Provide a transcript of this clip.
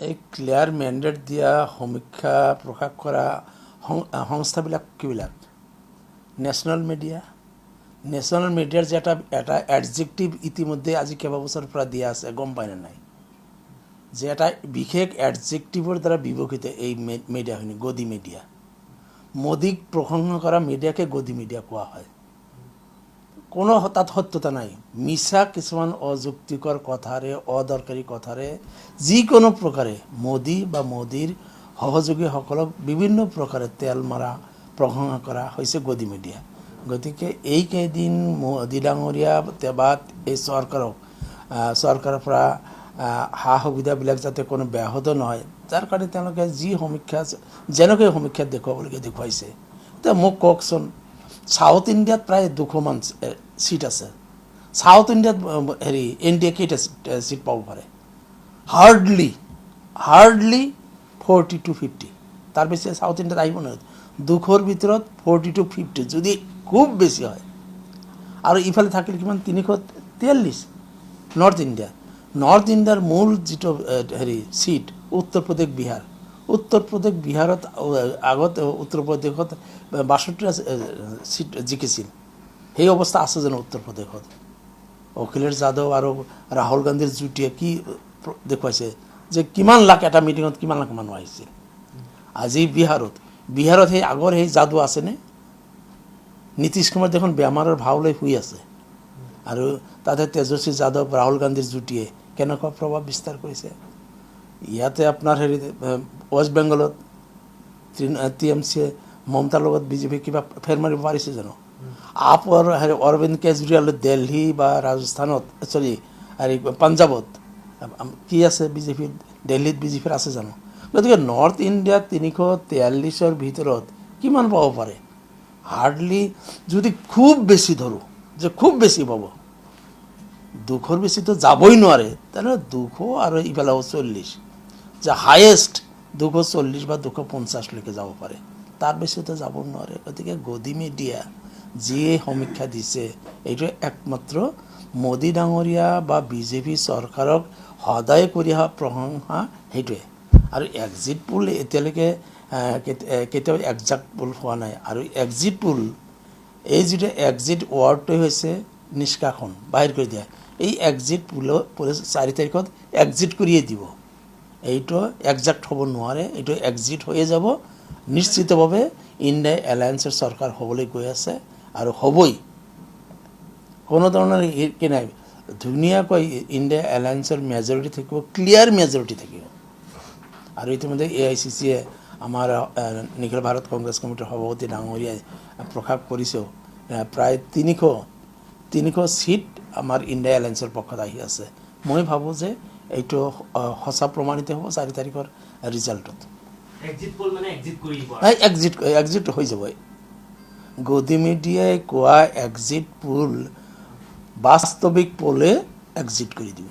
এই clear mandate দিয়া সমীক্ষা প্ৰকাশ কৰা সংস্থাবিলাক কিবিলাক নেশ্যনেল মিডিয়াৰ যে এটা এডজেক্টিভ ইতিমধ্যে আজি কেইবাবছৰৰ পৰা দিয়া আছে গম পায়নে নাই যে এটা বিশেষ এডজেক্টিভৰ দ্বাৰা বিভূষিত এই মিডিয়াখিনি গদি মিডিয়া মোদীক প্ৰশংসা কৰা মিডিয়াকে গদি মিডিয়া কোৱা হয় কোনো তাত সত্যতা নাই মিছা কিছুমান অযুক্তিকৰ কথাৰে অদৰকাৰী কথাৰে যিকোনো প্ৰকাৰে মোদী বা মোদীৰ সহযোগীসকলক বিভিন্ন প্ৰকাৰে তেল মাৰা প্ৰশংসা কৰা হৈছে গদি মিডিয়া গতিকে এই কেইদিন মোদী ডাঙৰীয়া বা এই চৰকাৰৰ পৰা সা সুবিধাবিলাক যাতে কোনো ব্যাহত নহয় যাৰ কাৰণে তেওঁলোকে যি সমীক্ষা যেনেকৈ সমীক্ষাত দেখুৱাবলগীয়া দেখুৱাইছে এতিয়া মোক কওকচোন সাউথ ইণ্ডিয়াত প্ৰায় 200মান সিট আছে সাউথ ইণ্ডিয়াত ইণ্ডিয়া কেইটা সিট পাব পাৰে হাৰ্ডলি 40 to 50 তাৰ বেছি সাউথ ইণ্ডিয়াত আহিব নহয় 200ৰ ভিতৰত 40 to 50 যদি খুব বেছি হয় আৰু ইফালে থাকিল কিমান 343 নৰ্থ ইণ্ডিয়াৰ মূল যিটো সিট উত্তৰ প্ৰদেশ বিহাৰত আগত উত্তৰ প্ৰদেশত 62টা সিট জিকিছিল সেই অৱস্থা আছে জানো উত্তৰ প্ৰদেশত অখিলেশ যাদৱ আৰু ৰাহুল গান্ধীৰ যুটিয়ে কি দেখুৱাইছে যে কিমান লাখ এটা মিটিঙত কিমান লাখ মানুহ আহিছিল আজি বিহাৰত সেই আগৰ সেই যাদু আছেনে নীতিশ কুমাৰ দেখোন বেমাৰৰ ভাও লৈ শুই আছে আৰু তাতে তেজস্বী যাদৱ ৰাহুল গান্ধীৰ যুটিয়ে কেনেকুৱা প্ৰভাৱ বিস্তাৰ কৰিছে ইয়াতে আপোনাৰ ৱেষ্ট বেংগলত TMCয়ে মমতাৰ লগত বিজেপি কিবা ফেৰ মাৰিব পাৰিছে জানো আপৰ অৰবিন্দ কেজৰিৱালে দিল্লী বা ৰাজস্থানত পাঞ্জাবত কি আছে বিজেপিৰ দিল্লীত বিজেপিৰ আছে জানো গতিকে নৰ্থ ইণ্ডিয়াত 343ৰ ভিতৰত কিমান পাব পাৰে হাৰ্ডলি যদি খুব বেছি ধৰোঁ যে খুব বেছি পাব 200ৰ বেছিতো যাবই নোৱাৰে তেনেহ'লে 200 আৰু ইফালে 40 যে হায়েষ্ট 240 বা 250লৈকে যাব পাৰে তাৰ বেছিতো যাব নোৱাৰে গতিকে গদি মিডিয়া যিয়ে সমীক্ষা দিছে এইটো একমাত্ৰ মোদী ডাঙৰীয়া বা বিজেপি চৰকাৰক সদায় কৰি অহা প্ৰশংসা সেইটোৱে আৰু এক্সিট পোল এতিয়ালৈকে কেতিয়াও একজাক্ট পোল হোৱা নাই আৰু এক্সিট পোল এই যিটো এক্সিট ৱাৰ্ডটোৱে হৈছে নিষ্কাশন বাহিৰ কৰি দিয়া এই এক্সিট পোলে 4 তাৰিখত এক্সিট কৰিয়ে দিব এইটো একজাক্ট হ'ব নোৱাৰে এইটো এক্সিট হৈয়ে যাব নিশ্চিতভাৱে ইণ্ডিয়া এলায়েন্সৰ চৰকাৰ হ'বলৈ গৈ আছে আৰু হ'বই কোনো ধৰণৰ কি নাই ধুনীয়াকৈ ইণ্ডিয়া এলায়েন্সৰ মেজৰিটি থাকিব ক্লিয়াৰ মেজৰিটি থাকিব আৰু ইতিমধ্যে AICCয়ে আমাৰ নিখিল ভাৰত কংগ্ৰেছ কমিটিৰ সভাপতি ডাঙৰীয়াই প্ৰকাশ কৰিছেও প্ৰায় 300 সিট আমাৰ ইণ্ডিয়া এলায়েন্সৰ পক্ষত আহি আছে মই ভাবোঁ যে এইটো সঁচা প্ৰমাণিত হ'ব 4 তাৰিখৰ ৰিজাল্টত এক্সিট হৈ যাব গদি মিডিয়াই কোৱা এক্সিট পোল বাস্তৱিক পোলে এক্সিট কৰি দিব